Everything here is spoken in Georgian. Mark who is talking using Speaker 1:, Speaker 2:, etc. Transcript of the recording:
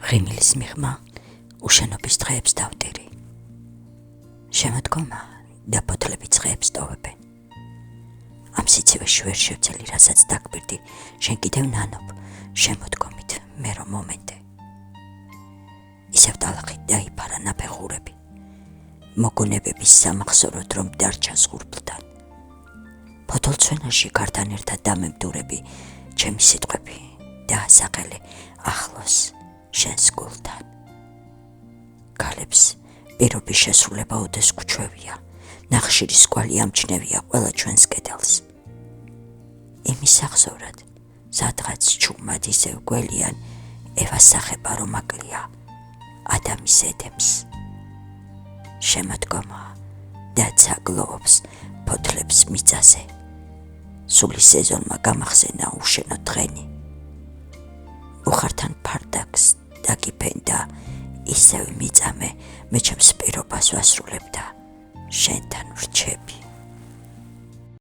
Speaker 1: ღიმილის მიღმა უშენობის დღეებს დავტირი. შემოდგომა და ფოთლები წღეებს ტოვებენ. ამ სიცივეში ვერ შევცელი, რასაც დაგბირდი, შენ კიდევ ნანობ, შემოდგომით მე რომ მომენტე. ისევ დალახით დაიფარა ნაფეხურები, მოგონებების სამახსოვროდ რომ დარჩა ზღურბლთან. ფოთოლცვენაში გართან ერთად დამემდურები, ჩემი სიტყვები და ასახელი ახლოს შენს გულთან. ქალებს პირობის შესრულება ოდეს გვჩვევია, ნახშირის კვალი ამჩნევია ყველა ჩვენს კედელს. იმის აღსოვრად, სადღაც ჩუმად ისევ გველიან ევას სახება რომ აკლია ადამის ედემს. შემოდგომა და ცაგლობს ფოთლებს მიწაზე. სული სეზონმა გამახსენა უშენო დღენი. უხართან ფარდაკს დაგიფენდა ისევ მიწამე, მე ჩემს პირობას ვასრულებ და შენთან ვრჩები.